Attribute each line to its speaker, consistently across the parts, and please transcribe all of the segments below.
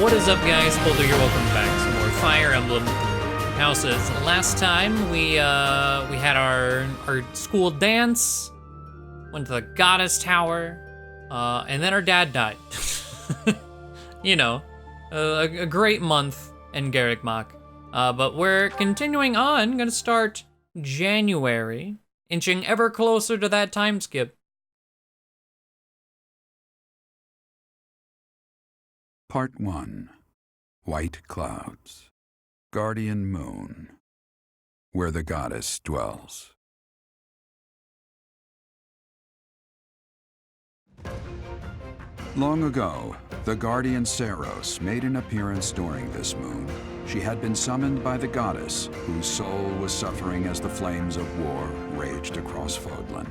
Speaker 1: What is up, guys? Poledoo here. Welcome back to more Fire Emblem Houses. Last time we had our school dance, went to the goddess tower, and then our dad died. You know, a great month in Garreg Mach. But we're continuing on. Gonna start January, inching ever closer to that time skip.
Speaker 2: Part 1. White Clouds. Guardian Moon. Where the goddess dwells. Long ago, the guardian Seiros made an appearance during this moon. She had been summoned by the goddess, whose soul was suffering as the flames of war raged across Fódlan.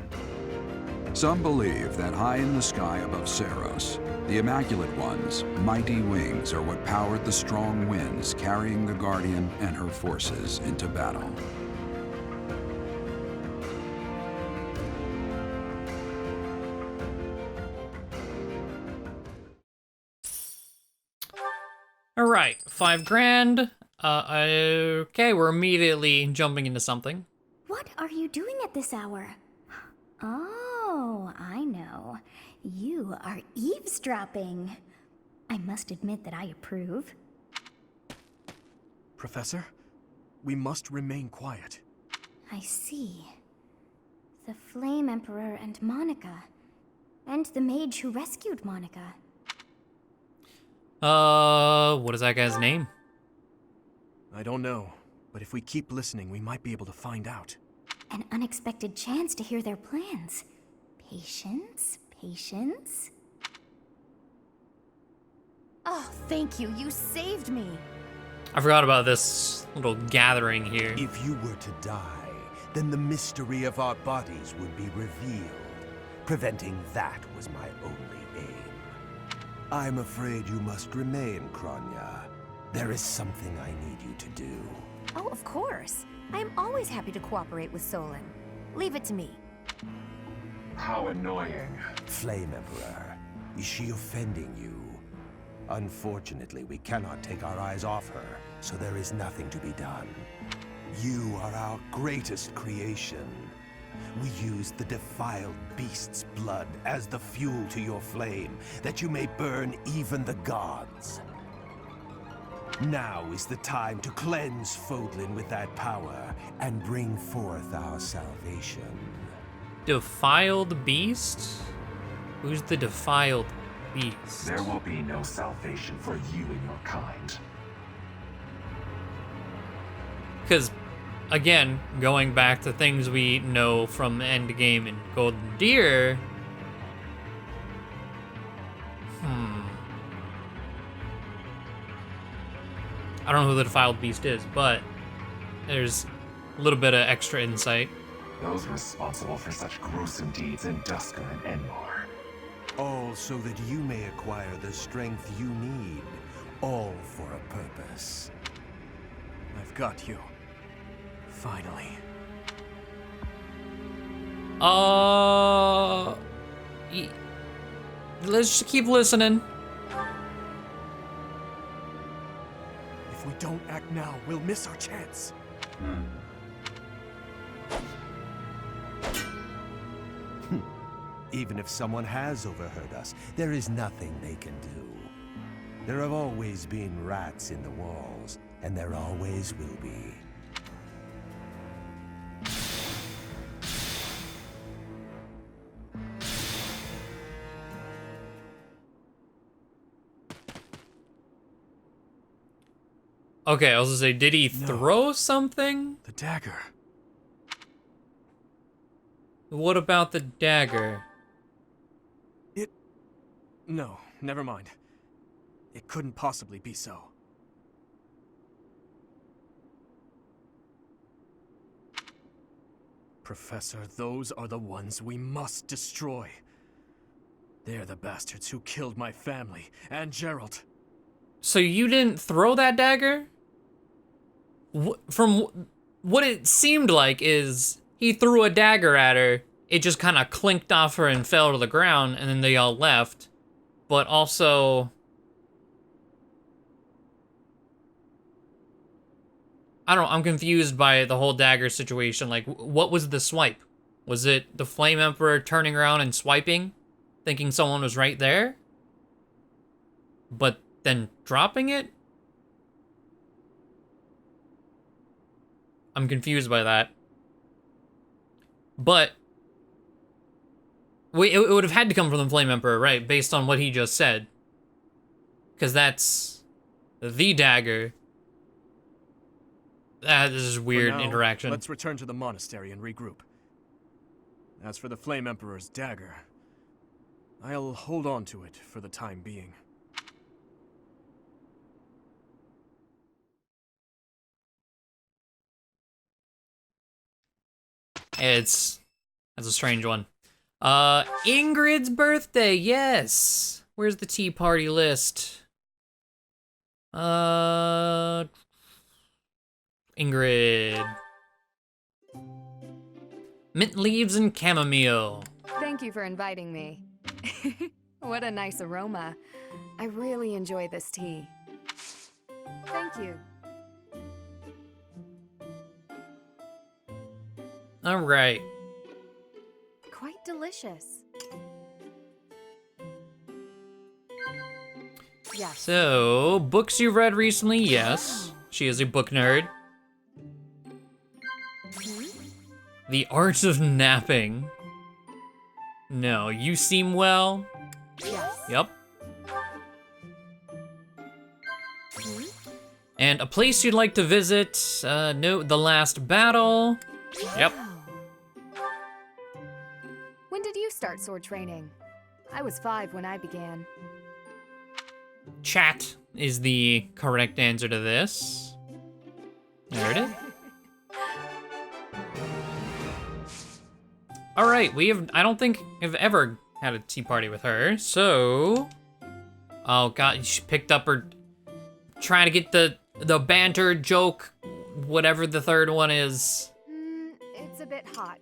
Speaker 2: Some believe that high in the sky above Seiros, the Immaculate One's mighty wings are what powered the strong winds carrying the Guardian and her forces into battle.
Speaker 1: All right, $5,000. Okay, we're immediately jumping into something.
Speaker 3: What are you doing at this hour? Oh, I know. You are eavesdropping. I must admit that I approve.
Speaker 4: Professor, we must remain quiet.
Speaker 3: I see. The Flame Emperor and Monica. And the mage who rescued Monica.
Speaker 1: What is that guy's name?
Speaker 4: I don't know, but if we keep listening, we might be able to find out.
Speaker 3: An unexpected chance to hear their plans. Patience, patience.
Speaker 5: Oh, thank you. You saved me.
Speaker 1: I forgot about this little gathering here.
Speaker 6: If you were to die, then the mystery of our bodies would be revealed. Preventing that was my only aim. I'm afraid you must remain, Kronya. There is something I need you to do.
Speaker 5: Oh, of course. I am always happy to cooperate with Fódlan. Leave it to me.
Speaker 6: How annoying. Flame Emperor, is she offending you? Unfortunately, we cannot take our eyes off her, so there is nothing to be done. You are our greatest creation. We use the defiled beast's blood as the fuel to your flame, that you may burn even the gods. Now is the time to cleanse Fódlan with that power and bring forth our salvation.
Speaker 1: Defiled beast? Who's the defiled beast?
Speaker 7: There will be no salvation for you and your kind.
Speaker 1: Because, again, going back to things we know from Endgame and Golden Deer. I don't know who the defiled beast is, but there's a little bit of extra insight.
Speaker 7: Those responsible for such gruesome deeds in Dusker and Enmar.
Speaker 6: All so that you may acquire the strength you need, all for a purpose.
Speaker 4: I've got you. Finally.
Speaker 1: Let's just keep listening.
Speaker 4: If we don't act now, we'll miss our chance.
Speaker 6: Even if someone has overheard us, there is nothing they can do. There have always been rats in the walls, and there always will be.
Speaker 1: Okay, I was gonna say, did he throw something?
Speaker 4: The dagger.
Speaker 1: What about the dagger?
Speaker 4: No, never mind. It couldn't possibly be so. Professor, those are the ones we must destroy. They're the bastards who killed my family and Gerald.
Speaker 1: So you didn't throw that dagger? From what it seemed like is he threw a dagger at her, it just kind of clinked off her and fell to the ground, and then they all left. But also, I don't know, I'm confused by the whole dagger situation. Like, what was the swipe? Was it the Flame Emperor turning around and swiping, thinking someone was right there, but then dropping it? I'm confused by that. But it would have had to come from the Flame Emperor, right? Based on what he just said. Because that's the dagger. This is weird
Speaker 4: For now,
Speaker 1: interaction.
Speaker 4: Let's return to the monastery and regroup. As for the Flame Emperor's dagger, I'll hold on to it for the time being.
Speaker 1: That's a strange one. Ingrid's birthday, yes. Where's the tea party list? Ingrid. Mint leaves and chamomile.
Speaker 5: Thank you for inviting me. What a nice aroma. I really enjoy this tea. Thank you.
Speaker 1: All right.
Speaker 5: Quite delicious. Yes.
Speaker 1: So, books you've read recently, yes. She is a book nerd. The Art of Napping. No, You Seem Well.
Speaker 5: Yes.
Speaker 1: Yep. And a place you'd like to visit. Note The Last Battle. Yep.
Speaker 5: Wow. When did you start sword training? I was 5 when I began.
Speaker 1: Chat is the correct answer to this. There it is. All right, I don't think I've ever had a tea party with her, so. Oh God, she picked up her, trying to get the banter joke, whatever the third one is.
Speaker 5: It's a bit hot.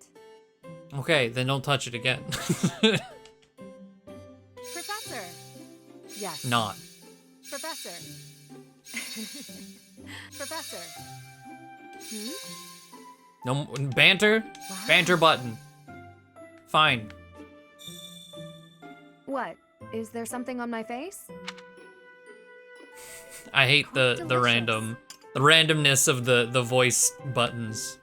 Speaker 1: Okay, then don't touch it again.
Speaker 5: Professor. Yes.
Speaker 1: Not.
Speaker 5: Professor. Professor.
Speaker 1: No banter.
Speaker 5: Wow.
Speaker 1: Banter button. Fine.
Speaker 5: What? Is there something on my face?
Speaker 1: I hate the
Speaker 5: Delicious.
Speaker 1: randomness of the voice buttons.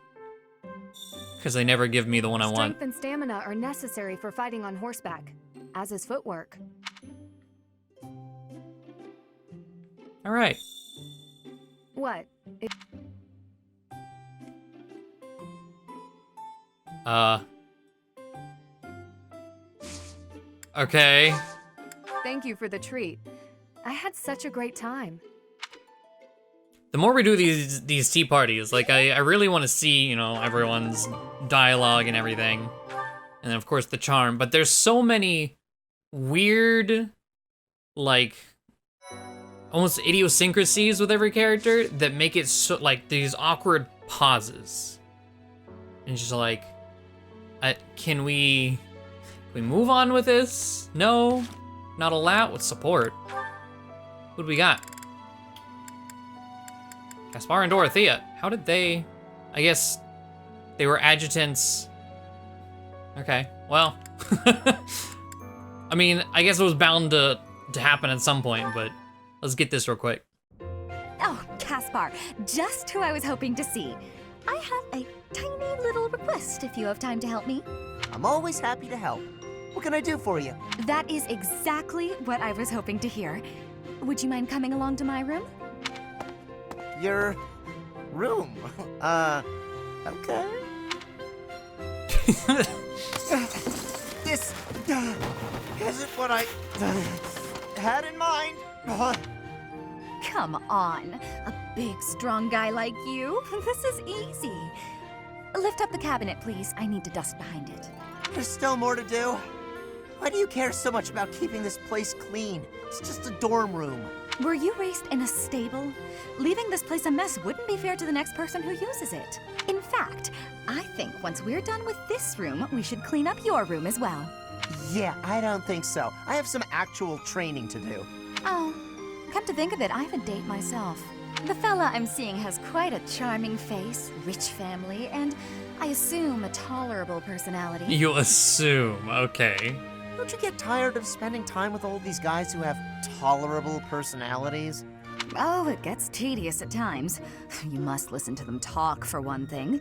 Speaker 1: Because they never give me the one I want.
Speaker 5: Strength and stamina are necessary for fighting on horseback, as is footwork.
Speaker 1: All right.
Speaker 5: What?
Speaker 1: Okay.
Speaker 5: Thank you for the treat. I had such a great time.
Speaker 1: The more we do these tea parties, like I really want to see, you know, everyone's dialogue and everything. And then of course the charm, but there's so many weird, like, almost idiosyncrasies with every character that make it so, like, these awkward pauses. And just like, can we move on with this? No, not allowed. With support. What do we got? Gaspar and Dorothea. How did they? I guess they were adjutants. Okay, well. I mean, I guess it was bound to happen at some point, but let's get this real quick.
Speaker 8: Oh, Caspar, just who I was hoping to see. I have a tiny little request if you have time to help me.
Speaker 9: I'm always happy to help. What can I do for you?
Speaker 8: That is exactly what I was hoping to hear. Would you mind coming along to my room?
Speaker 9: Your room? Okay. This isn't what I had in mind.
Speaker 8: Come on, a big, strong guy like you. This is easy. Lift up the cabinet, please. I need to dust behind it.
Speaker 9: There's still more to do. Why do you care so much about keeping this place clean? It's just a dorm room.
Speaker 8: Were you raised in a stable? Leaving this place a mess wouldn't be fair to the next person who uses it. In fact, I think once we're done with this room, we should clean up your room as well.
Speaker 9: Yeah, I don't think so. I have some actual training to do.
Speaker 8: Oh, come to think of it, I have a date myself. The fella I'm seeing has quite a charming face, rich family, and I assume a tolerable personality.
Speaker 1: You assume, okay.
Speaker 9: Don't you get tired of spending time with all these guys who have tolerable personalities?
Speaker 8: Oh, it gets tedious at times. You must listen to them talk, for one thing.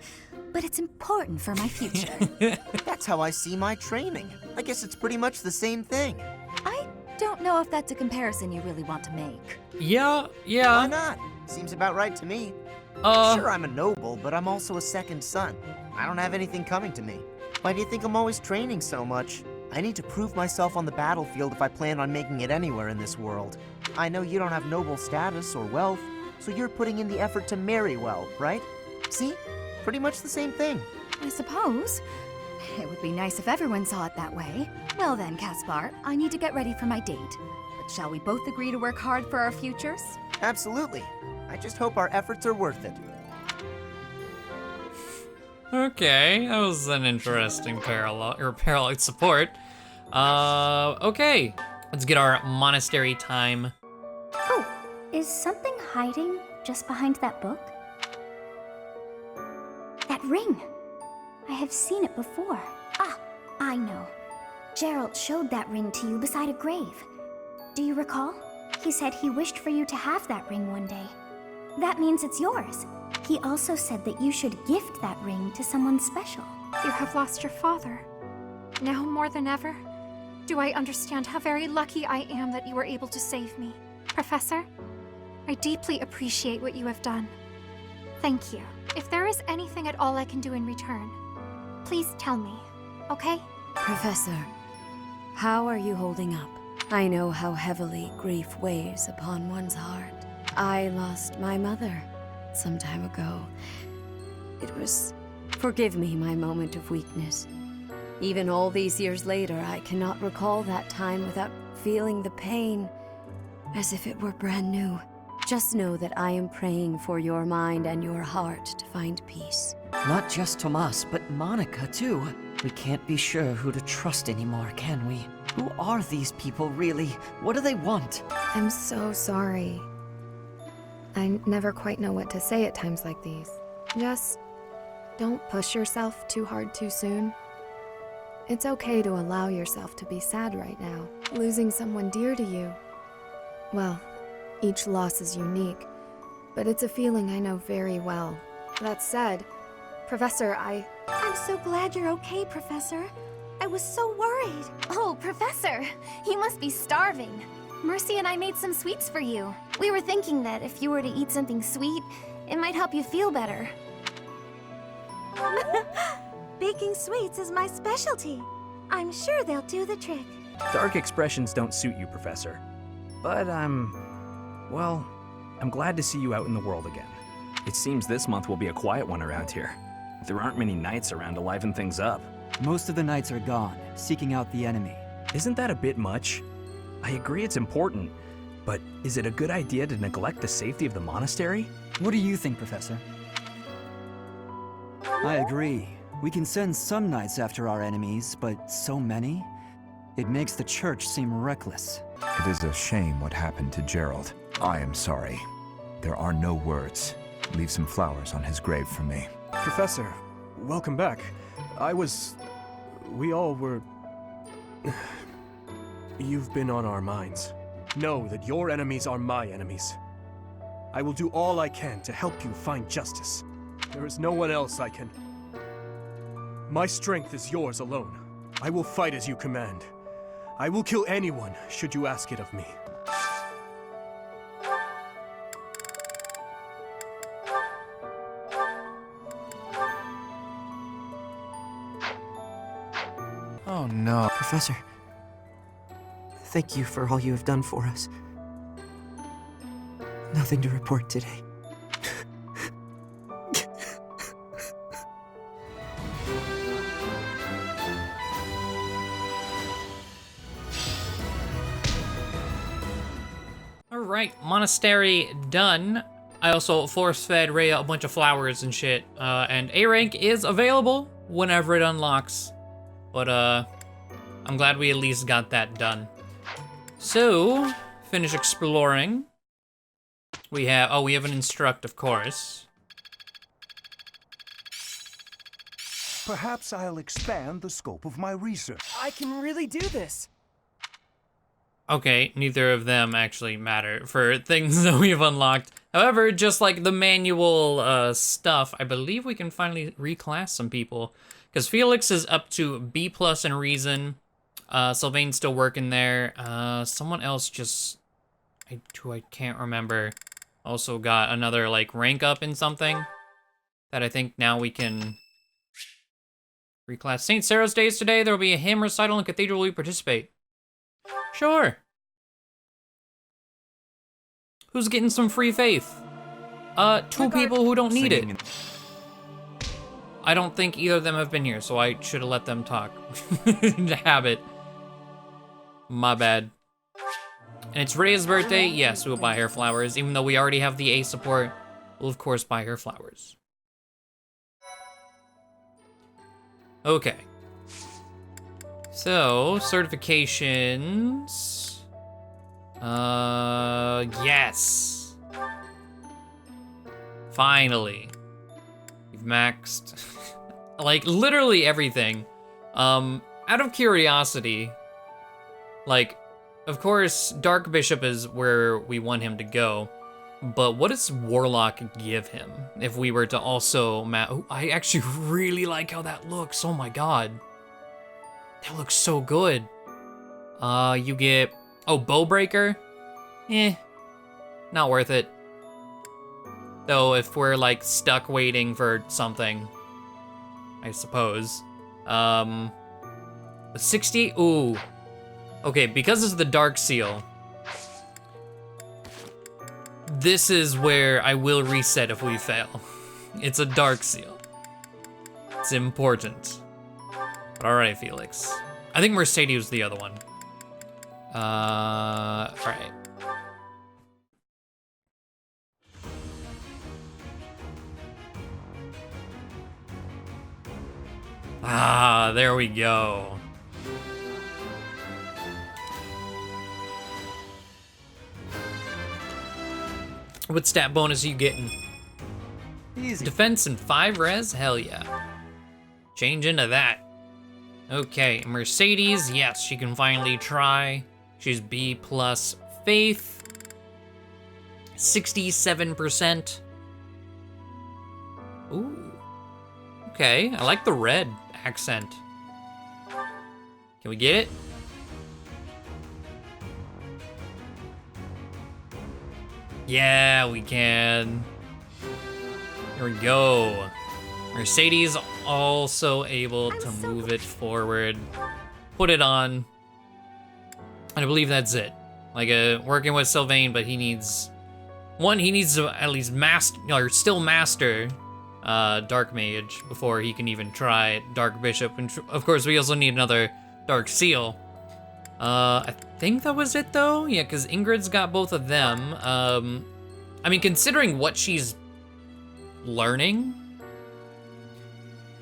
Speaker 8: But it's important for my future.
Speaker 9: That's how I see my training. I guess it's pretty much the same thing.
Speaker 8: I don't know if that's a comparison you really want to make.
Speaker 1: Yeah.
Speaker 9: Why not? Seems about right to me. Sure, I'm a noble, but I'm also a second son. I don't have anything coming to me. Why do you think I'm always training so much? I need to prove myself on the battlefield if I plan on making it anywhere in this world. I know you don't have noble status or wealth, so you're putting in the effort to marry well, right? See? Pretty much the same thing.
Speaker 8: I suppose. It would be nice if everyone saw it that way. Well then, Caspar, I need to get ready for my date. But shall we both agree to work hard for our futures?
Speaker 9: Absolutely. I just hope our efforts are worth it.
Speaker 1: Okay, that was an interesting parallel support. Okay, let's get our monastery time.
Speaker 3: Oh, is something hiding just behind that book? That ring! I have seen it before. Ah, I know. Gerald showed that ring to you beside a grave. Do you recall? He said he wished for you to have that ring one day. That means it's yours. He also said that you should gift that ring to someone special.
Speaker 10: You have lost your father. Now more than ever, do I understand how very lucky I am that you were able to save me. Professor, I deeply appreciate what you have done. Thank you. If there is anything at all I can do in return, please tell me, okay?
Speaker 5: Professor, how are you holding up? I know how heavily grief weighs upon one's heart. I lost my mother some time ago. It was... Forgive me my moment of weakness. Even all these years later, I cannot recall that time without feeling the pain as if it were brand new. Just know that I am praying for your mind and your heart to find peace.
Speaker 11: Not just Tomas, but Monica, too. We can't be sure who to trust anymore, can we? Who are these people, really? What do they want?
Speaker 10: I'm so sorry. I never quite know what to say at times like these. Just don't push yourself too hard too soon. It's okay to allow yourself to be sad right now. Losing someone dear to you, well, each loss is unique, but it's a feeling I know very well. That said, Professor, I'm
Speaker 3: so glad you're okay, Professor. I was so worried. Oh, Professor, you must be starving. Mercy and I made some sweets for you. We were thinking that if you were to eat something sweet, it might help you feel better. Baking sweets is my specialty. I'm sure they'll do the trick.
Speaker 12: Dark expressions don't suit you, Professor. But well, I'm glad to see you out in the world again. It seems this month will be a quiet one around here. There aren't many knights around to liven things up.
Speaker 13: Most of the knights are gone, seeking out the enemy.
Speaker 12: Isn't that a bit much? I agree it's important, but is it a good idea to neglect the safety of the monastery?
Speaker 13: What do you think, Professor? I agree. We can send some knights after our enemies, but so many? It makes the church seem reckless.
Speaker 2: It is a shame what happened to Gerald. I am sorry. There are no words. Leave some flowers on his grave for me.
Speaker 4: Professor, welcome back. We all were... You've been on our minds. Know that your enemies are my enemies. I will do all I can to help you find justice. There is no one else I can... My strength is yours alone. I will fight as you command. I will kill anyone, should you ask it of me.
Speaker 11: Oh no.
Speaker 9: Professor, thank you for all you have done for us. Nothing to report today.
Speaker 1: Alright, monastery done. I also force-fed Rhea a bunch of flowers and shit. And A rank is available whenever it unlocks. But I'm glad we at least got that done. So, finish exploring. We have an instruct, of course.
Speaker 14: Perhaps I'll expand the scope of my research.
Speaker 4: I can really do this.
Speaker 1: Okay, neither of them actually matter for things that we've unlocked. However, just like the manual stuff, I believe we can finally reclass some people. Because Felix is up to B+ in reason. Sylvain's still working there. Someone else just, who I can't remember, also got another like rank up in something that I think now we can reclass. St. Sarah's Day is today. There will be a hymn recital in Cathedral. Will you participate? Sure. Who's getting some free faith? Two people who don't need it. I don't think either of them have been here, so I should have let them talk. Habit. My bad. And it's Rhea's birthday. Yes, we'll buy her flowers. Even though we already have the A support, we'll of course buy her flowers. Okay. So, certifications. Yes. Finally. We've maxed, like, literally everything. Out of curiosity, like, of course, Dark Bishop is where we want him to go, but what does Warlock give him if we were to also oh, I actually really like how that looks. Oh my god. That looks so good. You get, Bowbreaker? Not worth it. Though if we're like stuck waiting for something, I suppose. 60, ooh. Okay, because it's the Dark Seal, this is where I will reset if we fail. It's a Dark Seal. It's important. But all right, Felix. I think Mercedes was the other one. All right. Ah, there we go. What stat bonus are you getting?
Speaker 13: Easy.
Speaker 1: Defense and 5 res? Hell yeah. Change into that. Okay, Mercedes, yes, she can finally try. She's B+ faith. 67%. Ooh. Okay, I like the red accent. Can we get it? Yeah, we can. Here we go. Mercedes also able to move it forward. Put it on. And I believe that's it. Like, working with Sylvain, but he needs... he needs to at least still master Dark Mage before he can even try Dark Bishop. And of course, we also need another Dark Seal. I think that was it though. Yeah, because Ingrid's got both of them. I mean, considering what she's learning,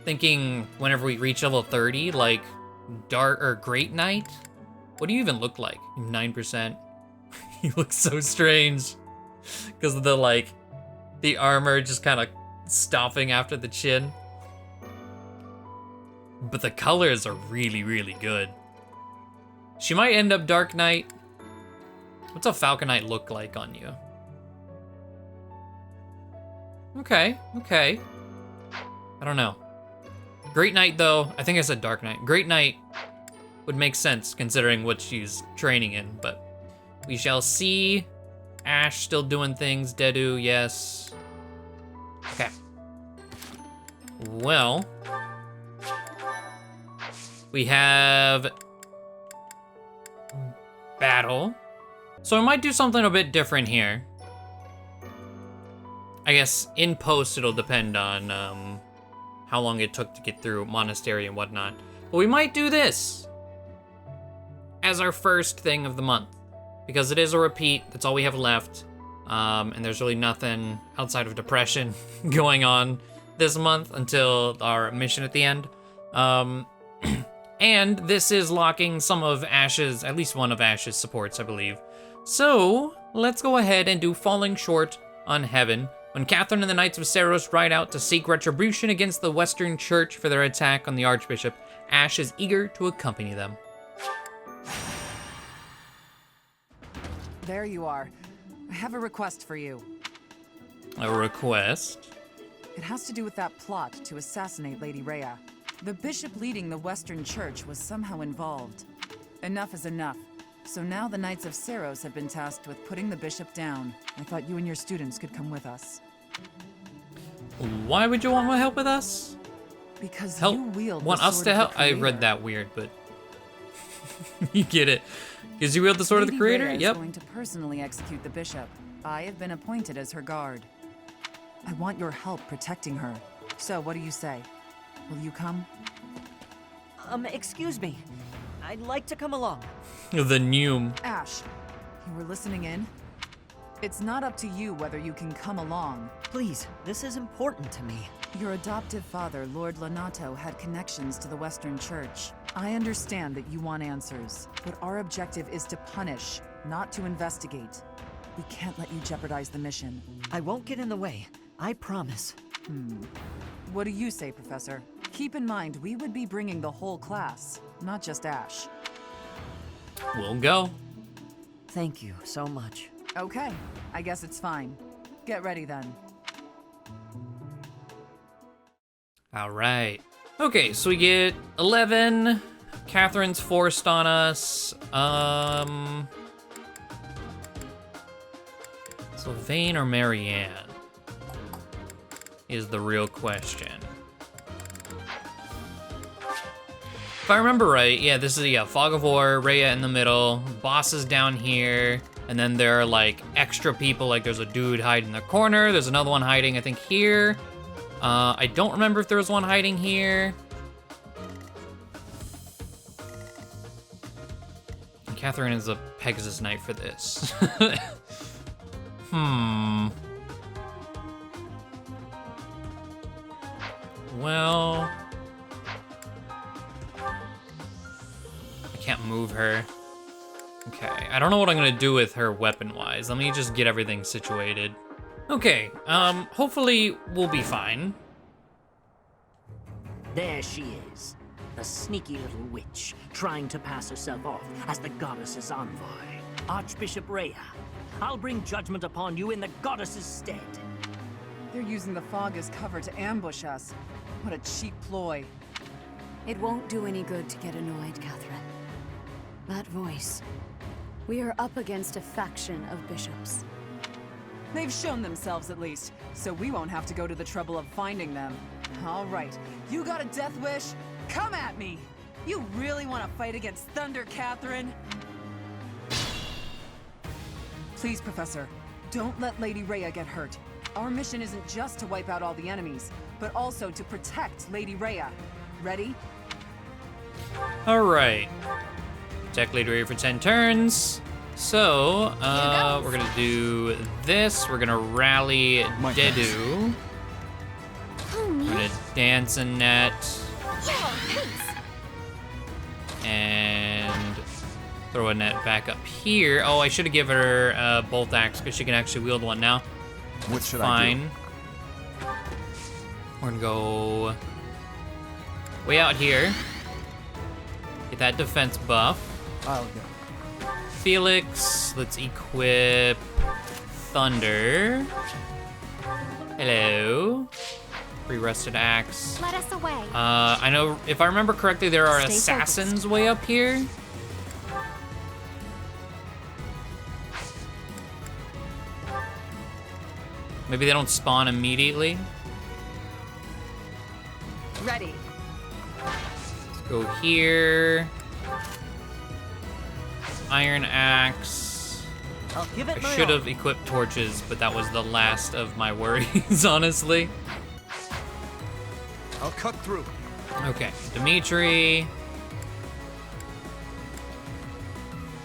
Speaker 1: thinking whenever we reach level 30, like Great Knight, what do you even look like? 9%. He looks so strange because of the armor just kind of stopping after the chin. But the colors are really, really good. She might end up Dark Knight. What's a Falcon Knight look like on you? Okay. I don't know. Great Knight, though. I think I said Dark Knight. Great Knight would make sense considering what she's training in, but we shall see. Ashe still doing things. Dedu, yes. Okay. Well, we have battle. So I might do something a bit different here. I guess in post it'll depend on how long it took to get through Monastery and whatnot. But we might do this as our first thing of the month, because it is a repeat. That's all we have left. And there's really nothing outside of depression going on this month until our mission at the end. And this is locking some of Ashe's, at least one of Ashe's supports, I believe. So let's go ahead and do Falling Short on Heaven. When Catherine and the Knights of Seiros ride out to seek retribution against the Western Church for their attack on the Archbishop, Ashe is eager to accompany them.
Speaker 15: There you are. I have a request for you.
Speaker 1: A request?
Speaker 15: It has to do with that plot to assassinate Lady Rhea. The bishop leading the Western Church was somehow involved. Enough is enough. So now the Knights of Seiros have been tasked with putting the bishop down. I thought you and your students could come with us.
Speaker 1: Why would you want my help with us?
Speaker 15: Because
Speaker 1: help?
Speaker 15: you wield
Speaker 1: Want
Speaker 15: the
Speaker 1: us
Speaker 15: sword
Speaker 1: to
Speaker 15: of the
Speaker 1: help? I read
Speaker 15: Creator.
Speaker 1: that weird, but you get it. Because you wield the sword of the
Speaker 15: Lady
Speaker 1: Creator?
Speaker 15: Rhea is
Speaker 1: Yep.
Speaker 15: going to personally execute the bishop. I have been appointed as her guard. I want your help protecting her. So, what do you say? Will you come?
Speaker 11: Excuse me. I'd like to come along.
Speaker 1: The Neum.
Speaker 15: Ashe, you were listening in? It's not up to you whether you can come along.
Speaker 11: Please, this is important to me.
Speaker 15: Your adoptive father, Lord Lonato, had connections to the Western Church. I understand that you want answers, but our objective is to punish, not to investigate. We can't let you jeopardize the mission.
Speaker 11: I won't get in the way. I promise.
Speaker 15: What do you say, Professor? Keep in mind, we would be bringing the whole class, not just Ashe.
Speaker 1: We'll go.
Speaker 11: Thank you so much.
Speaker 15: Okay, I guess it's fine. Get ready then.
Speaker 1: All right. Okay, so we get 11. Catherine's forced on us. Sylvain or Marianne is the real question. If I remember right, yeah, this is Fog of War, Rhea in the middle, bosses down here, and then there are like extra people, like there's a dude hiding in the corner, there's another one hiding, I think, here. I don't remember if there was one hiding here. And Catherine is a Pegasus Knight for this. Well, I can't move her. Okay, I don't know what I'm gonna do with her weapon-wise. Let me just get everything situated. Okay, hopefully we'll be fine.
Speaker 16: There she is, the sneaky little witch, trying to pass herself off as the goddess's envoy. Archbishop Rhea, I'll bring judgment upon you in the goddess's stead.
Speaker 15: They're using the fog as cover to ambush us. What a cheap ploy.
Speaker 5: It won't do any good to get annoyed, Catherine. That voice. We are up against a faction of bishops.
Speaker 15: They've shown themselves at least, so we won't have to go to the trouble of finding them. All right, you got a death wish? Come at me! You really want to fight against Thunder, Catherine? Please, Professor, don't let Lady Rhea get hurt. Our mission isn't just to wipe out all the enemies, but also to protect Lady Rhea. Ready?
Speaker 1: All right. Protect Lady Rhea for 10 turns. So, we're gonna do this. We're gonna rally Dedu. We're gonna dance a net. And throw a net back up here. Oh, I should have given her a bolt axe because she can actually wield one now.
Speaker 2: What should I do?
Speaker 1: Fine. We're gonna go way out here. Get that defense buff.
Speaker 13: I'll go.
Speaker 1: Felix, let's equip Thunder. Hello. Re-rusted axe.
Speaker 3: Let us away.
Speaker 1: I know, if I remember correctly, there are
Speaker 3: Stay
Speaker 1: assassins
Speaker 3: focused.
Speaker 1: way up here. Maybe they don't spawn immediately.
Speaker 15: Ready.
Speaker 1: Let's go here. Iron axe.
Speaker 11: I'll give it
Speaker 1: I
Speaker 11: my
Speaker 1: should
Speaker 11: all.
Speaker 1: have equipped torches, but that was the last of my worries, honestly.
Speaker 4: I'll cut through.
Speaker 1: Okay, Dimitri.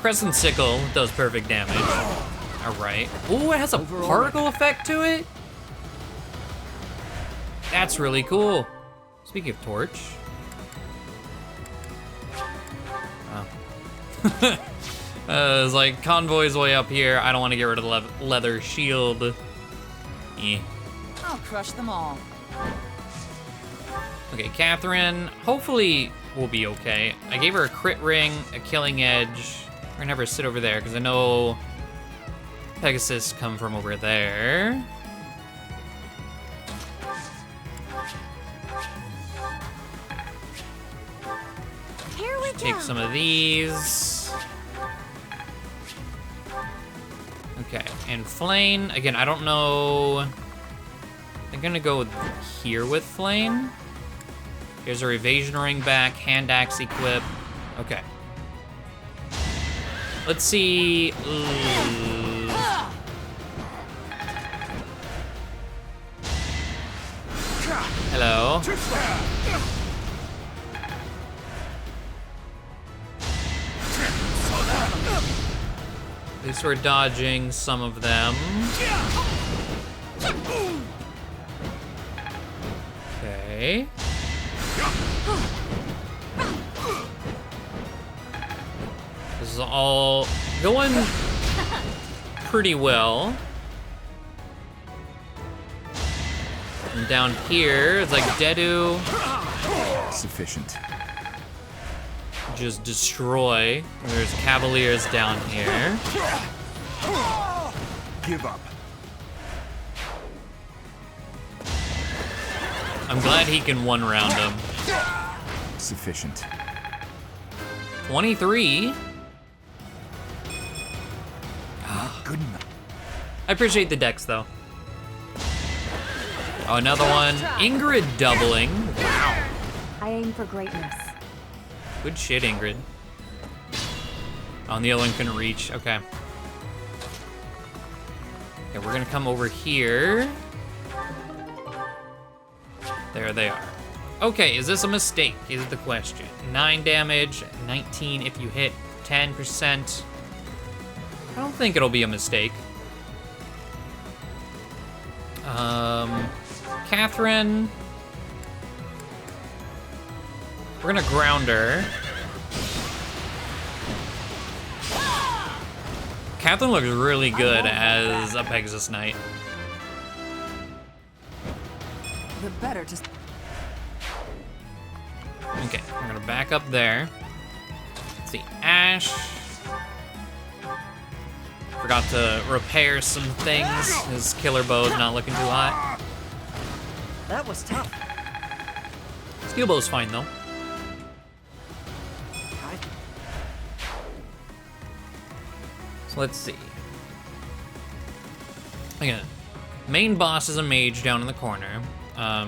Speaker 1: Crescent Sickle does perfect damage. Alright. Ooh, it has a particle effect to it? That's really cool. Speaking of torch. Oh. It's like, convoy's way up here. I don't want to get rid of the leather shield. Eh.
Speaker 15: I'll crush them all.
Speaker 1: Okay, Catherine, hopefully will be okay. I gave her a crit ring, a killing edge. We're gonna have her sit over there, because I know Pegasus come from over there.
Speaker 3: Here we
Speaker 1: Take
Speaker 3: go.
Speaker 1: some of these. Okay, and Flame, again, I don't know. I'm gonna go here with Flame. Here's her evasion ring back, hand axe equip. Okay. Let's see. Ooh. Hello. At least we're dodging some of them. Okay. This is all going pretty well. And down here, it's like Dedu.
Speaker 12: Sufficient.
Speaker 1: Just destroy. There's Cavaliers down here.
Speaker 14: Give up.
Speaker 1: I'm glad he can one round him.
Speaker 12: Sufficient.
Speaker 1: 23.
Speaker 14: Good enough.
Speaker 1: I appreciate the dex though. Oh, another one. Ingrid doubling. Wow.
Speaker 3: I aim for greatness.
Speaker 1: Good shit, Ingrid. Oh, and the other one couldn't reach. Okay. Okay, we're gonna come over here. There they are. Okay, is this a mistake? Is the question. 9 damage, 19 if you hit, 10%. I don't think it'll be a mistake. Catherine. We're gonna ground her. Catherine looks really good as a Pegasus Knight.
Speaker 15: The better to...
Speaker 1: Okay, we're gonna back up there. Let's see, Ashe. Forgot to repair some things. His killer bow's not looking too hot.
Speaker 11: That was tough.
Speaker 1: Steel bow's fine though. So let's see. Again, main boss is a mage down in the corner,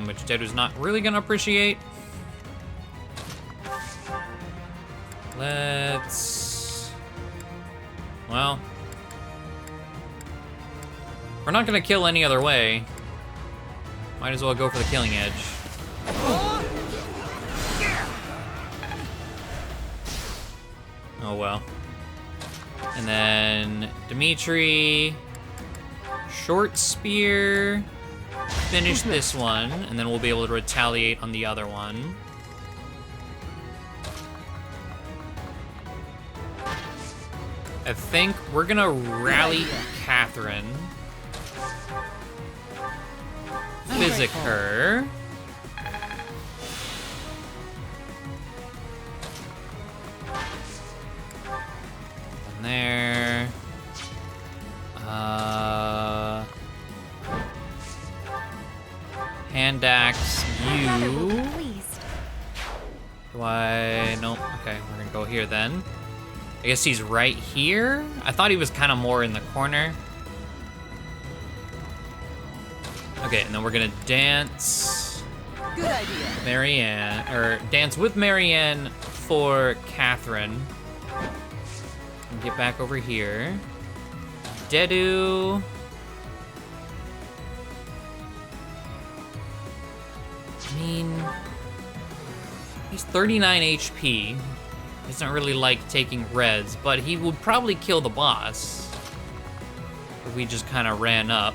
Speaker 1: which Dedu's not really gonna appreciate. Let's... Well... We're not gonna kill any other way. Might as well go for the killing edge. Oh well. And then Dimitri, short spear, finish this one, and then we'll be able to retaliate on the other one. I think we're gonna rally Catherine. Physic her. And there. Hand axe you. Do I? Nope. Okay, we're gonna go here then. I guess he's right here. I thought he was kind of more in the corner. Okay, and then we're gonna dance.
Speaker 15: Good idea.
Speaker 1: Marianne, or dance with Marianne for Catherine. And get back over here. Dedu. I mean, he's 39 HP. He doesn't really like taking reds, but he would probably kill the boss if we just kind of ran up.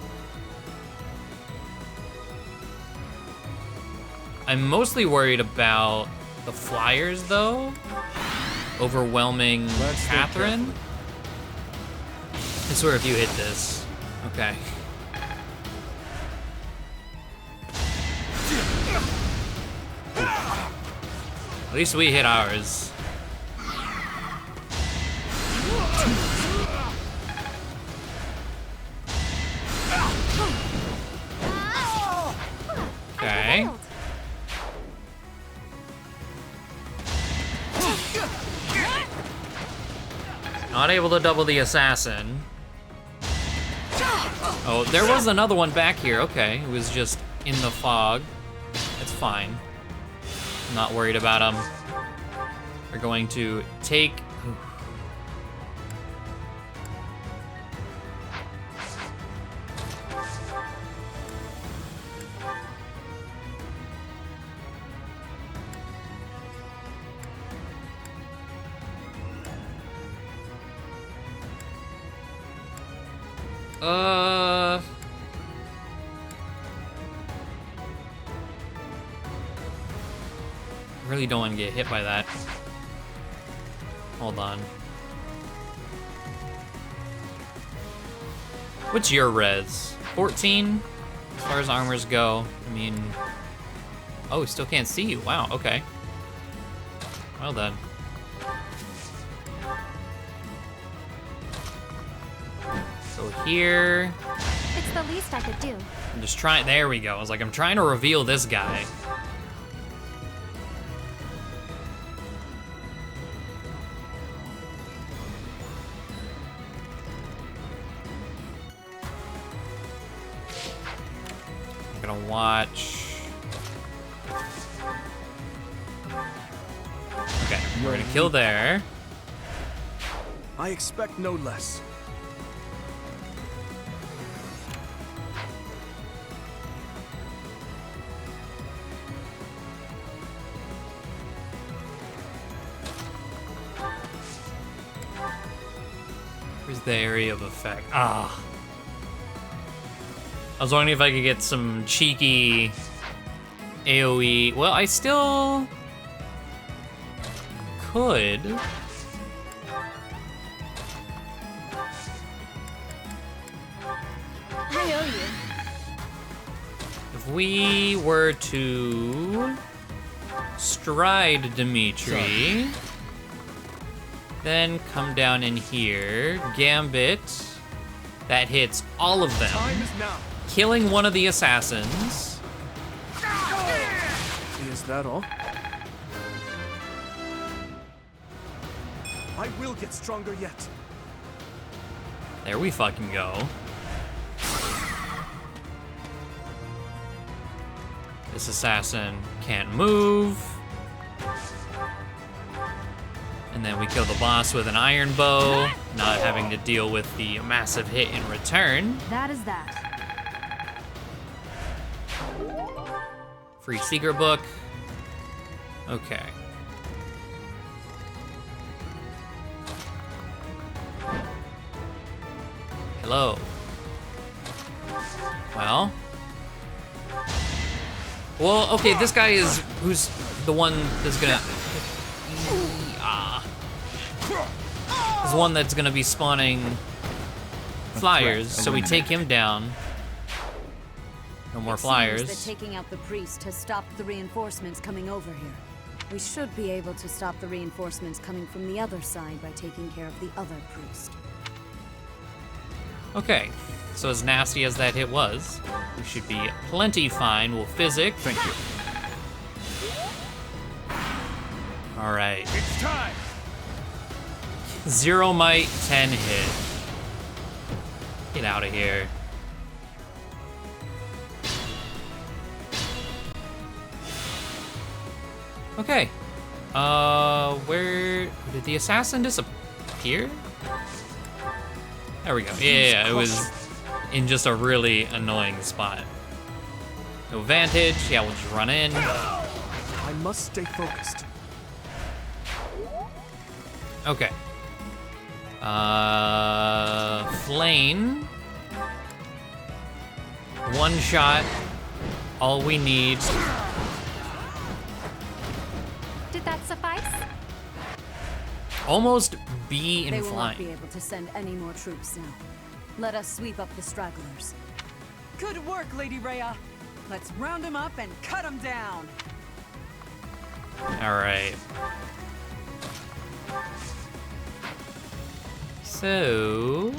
Speaker 1: I'm mostly worried about the flyers, though. Overwhelming Catherine. I swear if you hit this. Okay. At least we hit ours. Okay. Not able to double the assassin. Oh, there was another one back here. Okay, it was just in the fog. It's fine. I'm not worried about him. We're going to take... Really don't want to get hit by that. Hold on. What's your res? 14? As far as armors go, I mean... Oh, still can't see you. Wow, okay. Well done. So here...
Speaker 3: It's the least I could do.
Speaker 1: I'm just trying... There we go. I was like, I'm trying to reveal this guy. Watch. Okay, we're gonna kill there.
Speaker 4: I expect no less.
Speaker 1: Where's the area of effect? Ah. I was wondering if I could get some cheeky AoE. Well, I still could.
Speaker 3: I owe you.
Speaker 1: If we were to stride Dimitri, then come down in here, Gambit, that hits all of them.
Speaker 4: Time is now.
Speaker 1: Killing one of the assassins.
Speaker 4: Is that all? I will get stronger yet.
Speaker 1: There we fucking go. This assassin can't move. And then we kill the boss with an iron bow, not having to deal with the massive hit in return.
Speaker 8: That is that.
Speaker 1: Free secret book. Okay. Hello. Well, okay, this guy is who's the one that's gonna is the one that's gonna be spawning flyers, so we take him down. No more flyers.
Speaker 5: It seems that taking out the priest has stopped the reinforcements coming over here. We should be able to stop the reinforcements coming from the other side by taking care of the other priest.
Speaker 1: Okay, so as nasty as that hit was, we should be plenty fine. We'll physic.
Speaker 14: Thank you.
Speaker 1: All right.
Speaker 4: It's time.
Speaker 1: 0 might, 10 hit. Get out of here. Okay. Where did the assassin disappear? There we go. Yeah, it was in just a really annoying spot. No vantage. Yeah, we'll just run in.
Speaker 4: I must stay focused.
Speaker 1: Okay. Flame. One shot. All we need.
Speaker 3: Did that suffice?
Speaker 1: Almost be in
Speaker 5: They will
Speaker 1: flying.
Speaker 5: not be able to send any more troops now. Let us sweep up the stragglers.
Speaker 15: Good work, Lady Rhea. Let's round them up and cut them down.
Speaker 1: All right. So,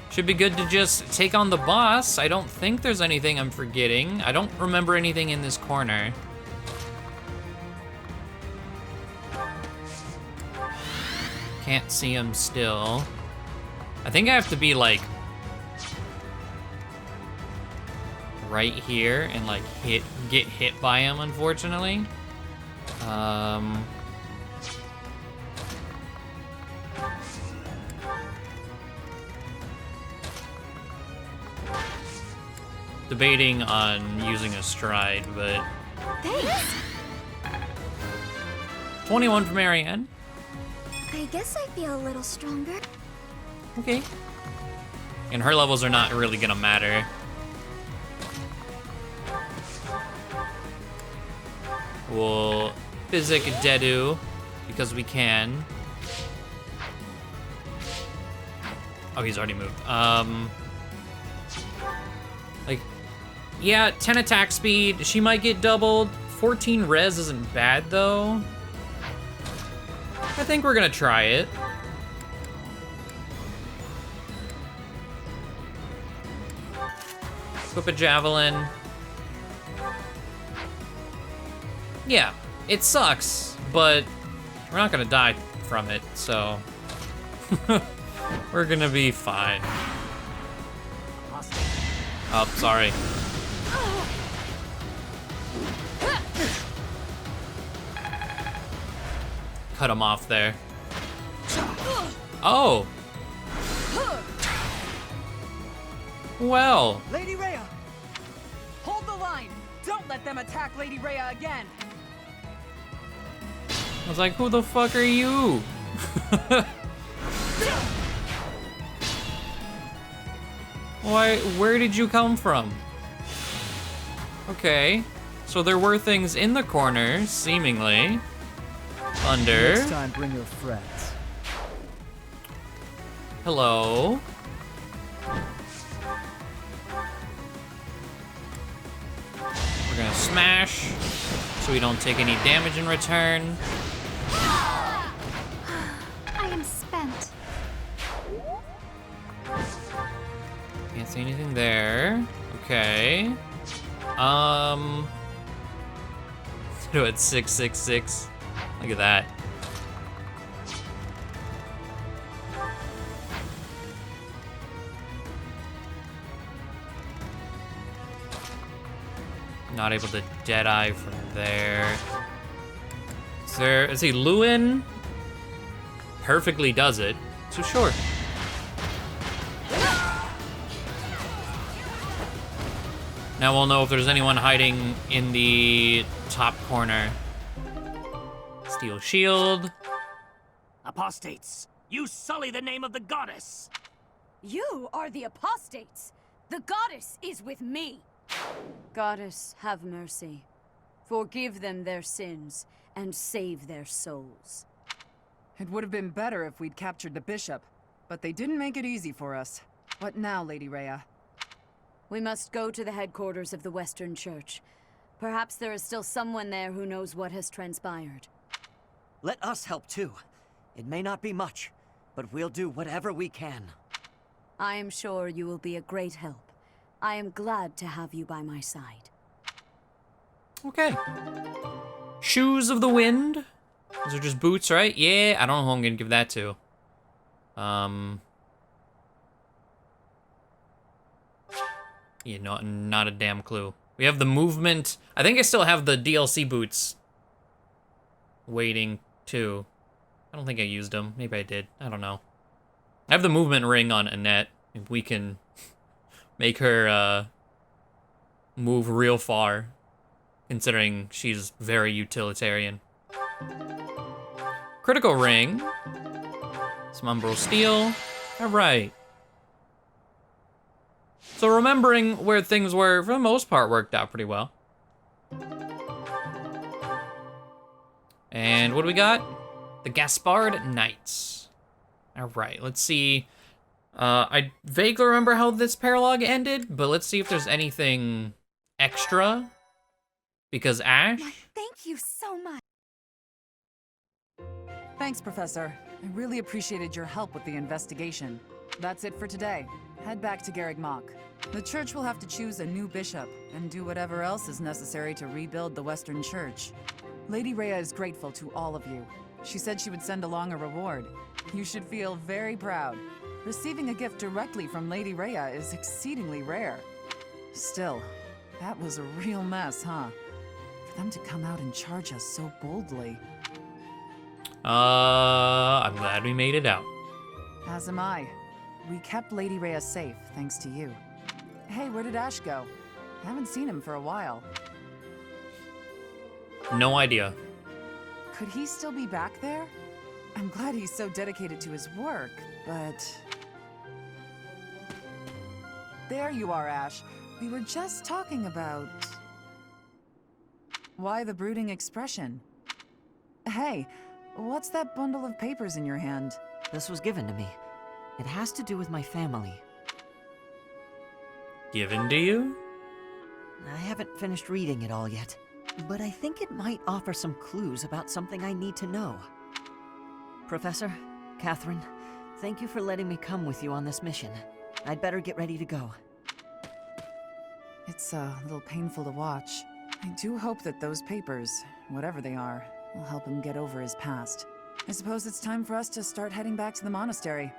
Speaker 1: should be good to just take on the boss. I don't think there's anything I'm forgetting. I don't remember anything in this corner. Can't see him still. I think I have to be like right here and like get hit by him, unfortunately. Debating on using a stride, but
Speaker 3: Thanks.
Speaker 1: 21 for Marianne.
Speaker 3: I guess I feel a little stronger.
Speaker 1: Okay. And her levels are not really gonna matter. We'll physic Dedu because we can. Oh, he's already moved. Like, yeah, 10 attack speed. She might get doubled. 14 res isn't bad though. I think we're gonna try it. Equip a javelin. Yeah, it sucks, but we're not gonna die from it, so we're gonna be fine. Oh, sorry. Cut him off there. Oh. Well.
Speaker 15: Lady Rhea, hold the line. Don't let them attack Lady Rhea again.
Speaker 1: I was like, who the fuck are you? Where did you come from? Okay, so there were things in the corner, seemingly. Thunder.
Speaker 13: Next time, bring your friends.
Speaker 1: Hello. We're gonna smash, so we don't take any damage in return.
Speaker 3: I am spent.
Speaker 1: Can't see anything there. Okay. Do it 666. Look at that. Not able to Deadeye from there. Is he Lewin? Perfectly does it, so sure. Now we'll know if there's anyone hiding in the top corner. Steel shield.
Speaker 16: Apostates, you sully the name of the goddess.
Speaker 5: You are the apostates. The goddess is with me. Goddess, have mercy. Forgive them their sins and save their souls.
Speaker 15: It would have been better if we'd captured the bishop, but they didn't make it easy for us. What now, Lady Rhea?
Speaker 5: We must go to the headquarters of the Western Church. Perhaps there is still someone there who knows what has transpired.
Speaker 11: Let us help too. It may not be much, but we'll do whatever we can.
Speaker 5: I am sure you will be a great help. I am glad to have you by my side.
Speaker 1: Okay. Shoes of the Wind. Those are just boots, right? Yeah, I don't know who I'm gonna give that to. Yeah, not a damn clue. We have the movement. I think I still have the DLC boots waiting too. I don't think I used them. Maybe I did. I don't know. I have the movement ring on Annette. If we can make her move real far, considering she's very utilitarian. Critical ring. Some umbral steel. All right. So remembering where things were, for the most part, worked out pretty well. And what do we got? The Gaspard Knights. All right, let's see. I vaguely remember how this paralogue ended, but let's see if there's anything extra. Because Ashe?
Speaker 8: Thank you so much.
Speaker 15: Thanks, Professor. I really appreciated your help with the investigation. That's it for today. Head back to Garreg Mach. The church will have to choose a new bishop and do whatever else is necessary to rebuild the Western Church. Lady Rhea is grateful to all of you. She said she would send along a reward. You should feel very proud. Receiving a gift directly from Lady Rhea is exceedingly rare. Still, that was a real mess, huh? For them to come out and charge us so boldly.
Speaker 1: I'm glad we made it out.
Speaker 15: As am I. We kept Lady Rhea safe, thanks to you. Hey, where did Ashe go? I haven't seen him for a while.
Speaker 1: No idea.
Speaker 15: Could he still be back there? I'm glad he's so dedicated to his work, but... There you are, Ashe. We were just talking about... Why the brooding expression? Hey, what's that bundle of papers in your hand?
Speaker 11: This was given to me. It has to do with my family.
Speaker 1: Given to you?
Speaker 11: I haven't finished reading it all yet, but I think it might offer some clues about something I need to know. Professor, Catherine, thank you for letting me come with you on this mission. I'd better get ready to go.
Speaker 15: It's a little painful to watch. I do hope that those papers, whatever they are, will help him get over his past. I suppose it's time for us to start heading back to the monastery.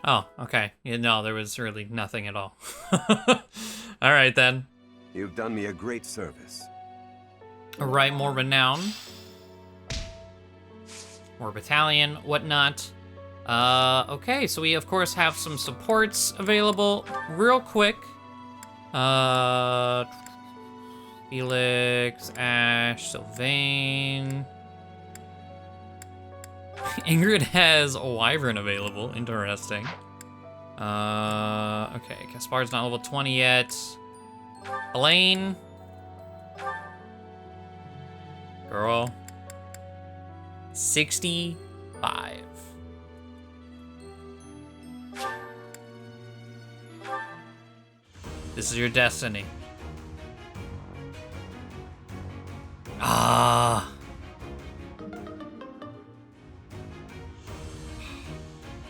Speaker 1: Oh, okay. Yeah, no, there was really nothing at all. All right, then.
Speaker 6: You've done me a great service.
Speaker 1: All right, more renown. More battalion, whatnot. Okay, so we, of course, have some supports available. Real quick. Felix, Ashe, Sylvain. Ingrid has a Wyvern available. Interesting. Okay, Caspar's not level 20 yet. Elaine. Girl. 65. This is your destiny. Ah.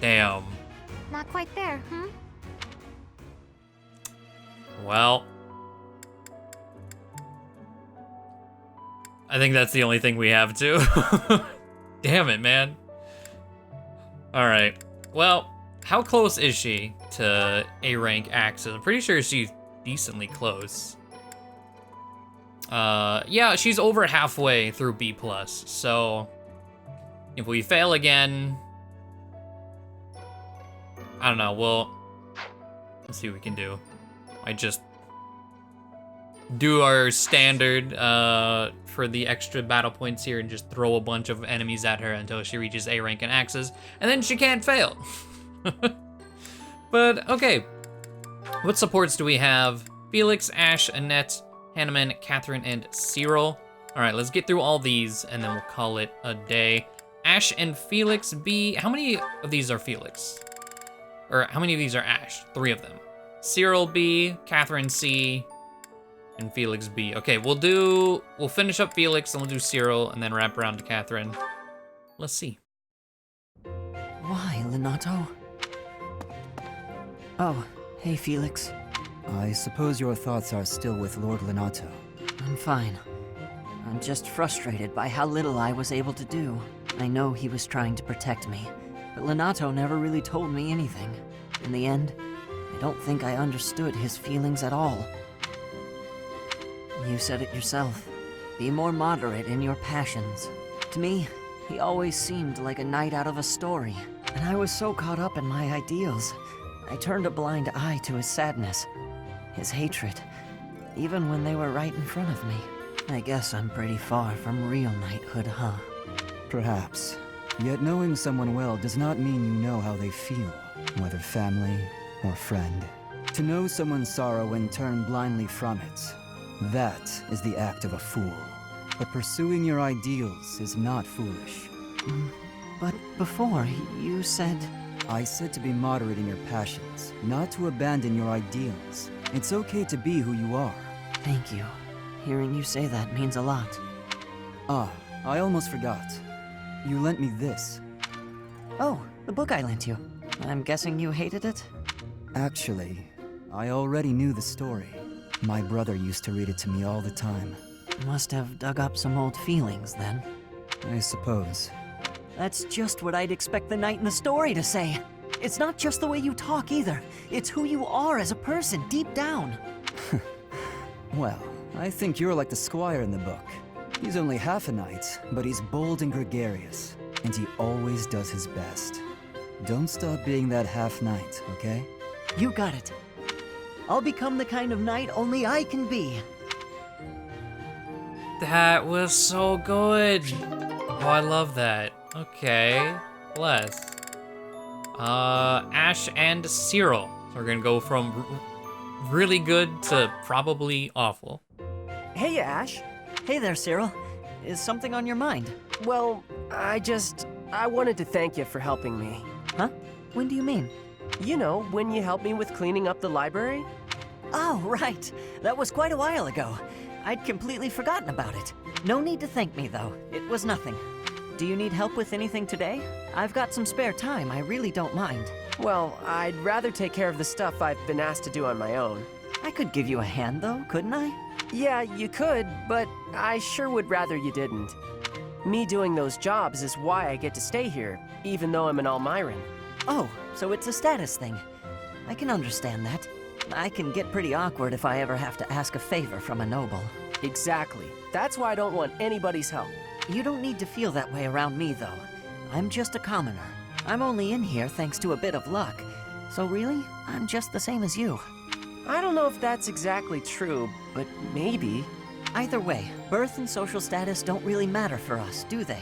Speaker 1: Damn.
Speaker 3: Not quite there, hmm?
Speaker 1: Well. I think that's the only thing we have too. Damn it, man. Alright. Well, how close is she to A rank axes? I'm pretty sure she's decently close. Yeah, she's over halfway through B+, so if we fail again, I don't know, let's see what we can do. I just do our standard for the extra battle points here and just throw a bunch of enemies at her until she reaches A rank and axes, and then she can't fail. But, okay. What supports do we have? Felix, Ashe, Annette, Hanneman, Catherine, and Cyril. Alright, let's get through all these, and then we'll call it a day. Ashe and Felix B. How many of these are Felix? Or how many of these are Ashe? 3 of them. Cyril B, Catherine C, and Felix B. Okay, we'll finish up Felix, and we'll do Cyril, and then wrap around to Catherine. Let's see.
Speaker 11: Why, Lenato? Oh, hey, Felix.
Speaker 13: I suppose your thoughts are still with Lord Lenato.
Speaker 11: I'm fine. I'm just frustrated by how little I was able to do. I know he was trying to protect me, but Lenato never really told me anything. In the end, I don't think I understood his feelings at all. You said it yourself. Be more moderate in your passions. To me, he always seemed like a knight out of a story, and I was so caught up in my ideals. I turned a blind eye to his sadness, his hatred, even when they were right in front of me. I guess I'm pretty far from real knighthood, huh?
Speaker 13: Perhaps. Yet knowing someone well does not mean you know how they feel, whether family or friend. To know someone's sorrow and turn blindly from it, that is the act of a fool. But pursuing your ideals is not foolish.
Speaker 11: But before, you said...
Speaker 13: I said to be moderate in your passions, not to abandon your ideals. It's okay to be who you are.
Speaker 11: Thank you. Hearing you say that means a lot.
Speaker 13: Ah, I almost forgot. You lent me this.
Speaker 11: Oh, the book I lent you. I'm guessing you hated it?
Speaker 13: Actually, I already knew the story. My brother used to read it to me all the time.
Speaker 11: Must have dug up some old feelings, then.
Speaker 13: I suppose.
Speaker 11: That's just what I'd expect the knight in the story to say. It's not just the way you talk, either. It's who you are as a person, deep down.
Speaker 13: Well, I think you're like the squire in the book. He's only half a knight, but he's bold and gregarious. And he always does his best. Don't stop being that half-knight, okay?
Speaker 11: You got it. I'll become the kind of knight only I can be.
Speaker 1: That was so good. Oh, I love that. Okay, bless. Ashe and Cyril. So we're gonna go from really good to probably awful.
Speaker 17: Hey, Ashe.
Speaker 11: Hey there, Cyril. Is something on your mind?
Speaker 17: Well, I wanted to thank you for helping me.
Speaker 11: Huh? When do you mean?
Speaker 17: You know, when you helped me with cleaning up the library?
Speaker 11: Oh, right. That was quite a while ago. I'd completely forgotten about it. No need to thank me, though. It was nothing. Do you need help with anything today? I've got some spare time. I really don't mind.
Speaker 17: Well, I'd rather take care of the stuff I've been asked to do on my own.
Speaker 11: I could give you a hand, though, couldn't I?
Speaker 17: Yeah, you could, but I sure would rather you didn't. Me doing those jobs is why I get to stay here, even though I'm an Almiran.
Speaker 11: Oh, so it's a status thing. I can understand that. I can get pretty awkward if I ever have to ask a favor from a noble.
Speaker 17: Exactly. That's why I don't want anybody's help.
Speaker 11: You don't need to feel that way around me, though. I'm just a commoner. I'm only in here thanks to a bit of luck. So really, I'm just the same as you.
Speaker 17: I don't know if that's exactly true, but maybe.
Speaker 11: Either way, birth and social status don't really matter for us, do they?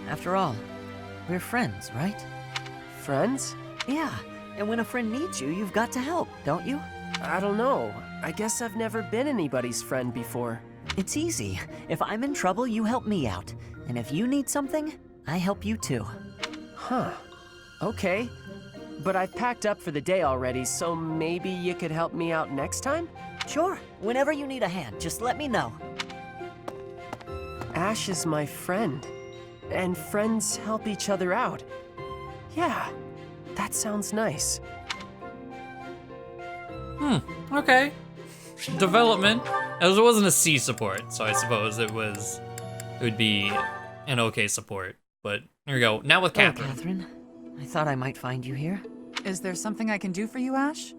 Speaker 11: After all, we're friends, right?
Speaker 17: Friends?
Speaker 11: Yeah, and when a friend needs you, you've got to help, don't you?
Speaker 17: I don't know. I guess I've never been anybody's friend before.
Speaker 11: It's easy. If I'm in trouble, you help me out. And if you need something, I help you too.
Speaker 17: Huh. Okay. But I've packed up for the day already, so maybe you could help me out next time?
Speaker 11: Sure. Whenever you need a hand, just let me know.
Speaker 17: Ashe is my friend. And friends help each other out. Yeah, that sounds nice.
Speaker 1: Okay. Development. As it wasn't a C support, so I suppose it would be an okay support. But here we go. Now with Catherine.
Speaker 11: Oh, Catherine. I thought I might find you here.
Speaker 15: Is there something I can do for you, Ashe?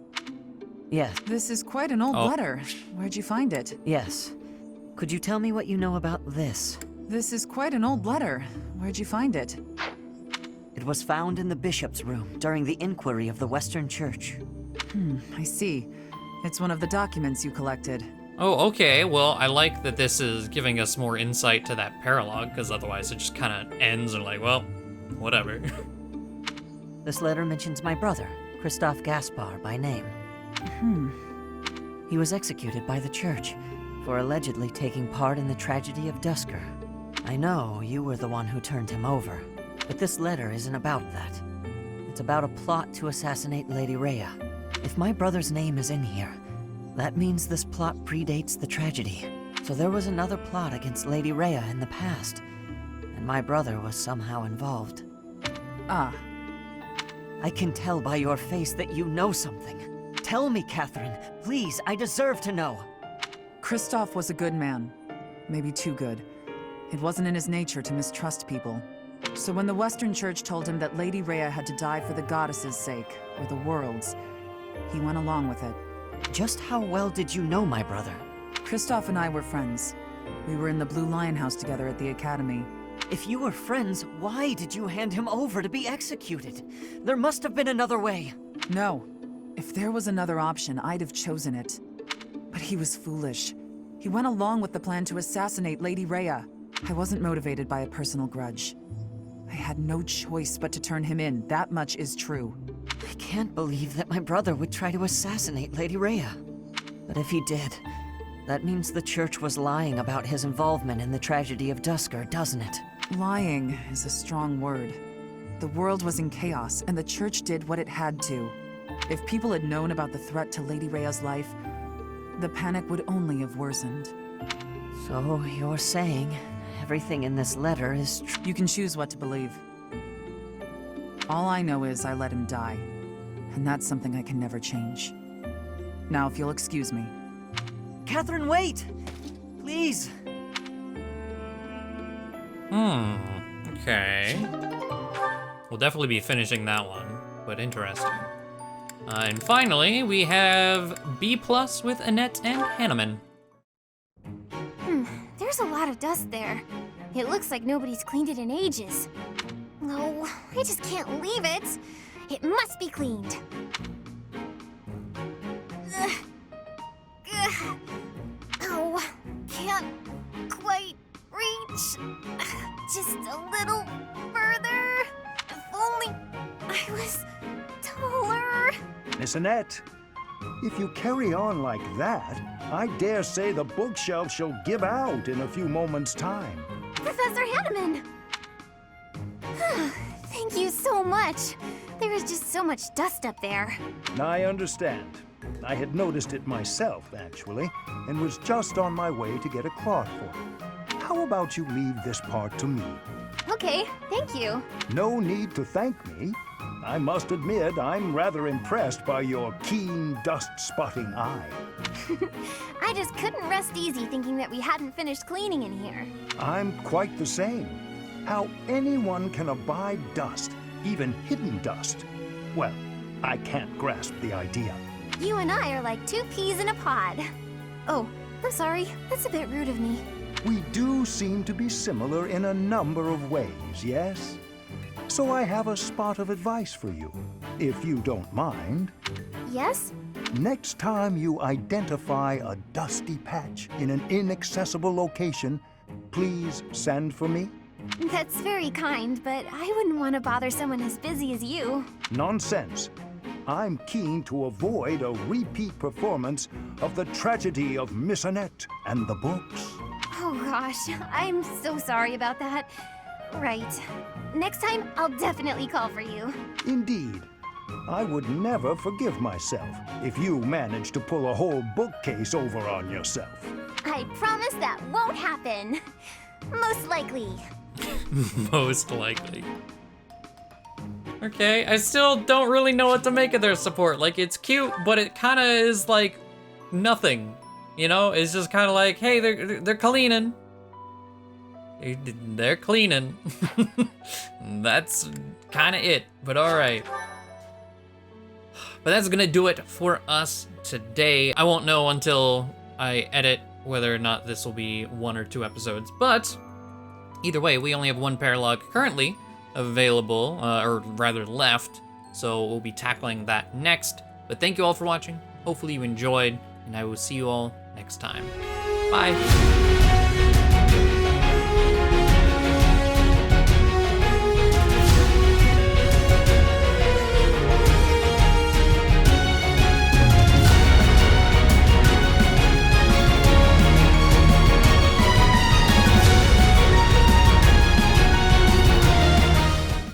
Speaker 11: Yes.
Speaker 15: This is quite an old letter. Where'd you find it?
Speaker 11: Yes. Could you tell me what you know about this?
Speaker 15: This is quite an old letter. Where'd you find it?
Speaker 11: It was found in the bishop's room during the inquiry of the Western Church.
Speaker 15: I see. It's one of the documents you collected.
Speaker 1: Oh, okay. Well, I like that this is giving us more insight to that paralogue, because otherwise it just kind of ends and like, well, whatever.
Speaker 11: This letter mentions my brother, Christoph Gaspar by name. He was executed by the church for allegedly taking part in the tragedy of Duscur. I know you were the one who turned him over, but this letter isn't about that. It's about a plot to assassinate Lady Rhea. If my brother's name is in here, that means this plot predates the tragedy. So there was another plot against Lady Rhea in the past, and my brother was somehow involved.
Speaker 15: Ah.
Speaker 11: I can tell by your face that you know something. Tell me, Catherine. Please, I deserve to know.
Speaker 15: Christoph was a good man. Maybe too good. It wasn't in his nature to mistrust people. So when the Western Church told him that Lady Rhea had to die for the goddess's sake, or the world's, he went along with it.
Speaker 11: Just how well did you know my brother?
Speaker 15: Christoph and I were friends. We were in the Blue Lion House together at the academy.
Speaker 11: If you were friends, why did you hand him over to be executed? There must have been another way.
Speaker 15: No. If there was another option, I'd have chosen it. But he was foolish. He went along with the plan to assassinate Lady Rhea. I wasn't motivated by a personal grudge. I had no choice but to turn him in. That much is true.
Speaker 11: I can't believe that my brother would try to assassinate Lady Rhea. But if he did, that means the church was lying about his involvement in the tragedy of Duscur, doesn't it?
Speaker 15: Lying is a strong word. The world was in chaos, and the church did what it had to. If people had known about the threat to Lady Rhea's life, the panic would only have worsened.
Speaker 11: So you're saying everything in this letter is true?
Speaker 15: You can choose what to believe. All I know is I let him die, and that's something I can never change. Now, if you'll excuse me.
Speaker 11: Catherine, wait! Please!
Speaker 1: Okay. We'll definitely be finishing that one, but interesting. And finally, we have B+ with Annette and Hanneman.
Speaker 3: There's a lot of dust there. It looks like nobody's cleaned it in ages. No, I just can't leave it. It must be cleaned. Oh, can't quite reach. Just a little further. If only I was taller.
Speaker 18: Miss Annette, if you carry on like that, I dare say the bookshelf shall give out in a few moments' time.
Speaker 3: Professor Hanneman! Thank you so much. There is just so much dust up there.
Speaker 18: I understand. I had noticed it myself, actually, and was just on my way to get a cloth for it. How about you leave this part to me?
Speaker 3: Okay, thank you.
Speaker 18: No need to thank me. I must admit, I'm rather impressed by your keen dust-spotting eye.
Speaker 3: I just couldn't rest easy thinking that we hadn't finished cleaning in here.
Speaker 18: I'm quite the same. How anyone can abide dust, even hidden dust, well, I can't grasp the idea.
Speaker 3: You and I are like two peas in a pod. Oh, I'm sorry. That's a bit rude of me.
Speaker 18: We do seem to be similar in a number of ways, yes? So I have a spot of advice for you, if you don't mind.
Speaker 3: Yes?
Speaker 18: Next time you identify a dusty patch in an inaccessible location, please send for me.
Speaker 3: That's very kind, but I wouldn't want to bother someone as busy as you.
Speaker 18: Nonsense. I'm keen to avoid a repeat performance of the tragedy of Miss Annette and the books.
Speaker 3: Oh gosh, I'm so sorry about that. Right. Next time, I'll definitely call for you.
Speaker 18: Indeed. I would never forgive myself if you managed to pull a whole bookcase over on yourself.
Speaker 3: I promise that won't happen. Most likely.
Speaker 1: Most likely. Okay, I still don't really know what to make of their support. Like, it's cute, but it kind of is like nothing. You know, it's just kind of like, hey, they're cleaning. They're cleaning. That's kind of it, but all right. But that's gonna do it for us today. I won't know until I edit whether or not this will be 1 or 2 episodes, but either way, we only have 1 paralogue currently available, or rather left, so we'll be tackling that next. But thank you all for watching. Hopefully you enjoyed, and I will see you all next time. Bye.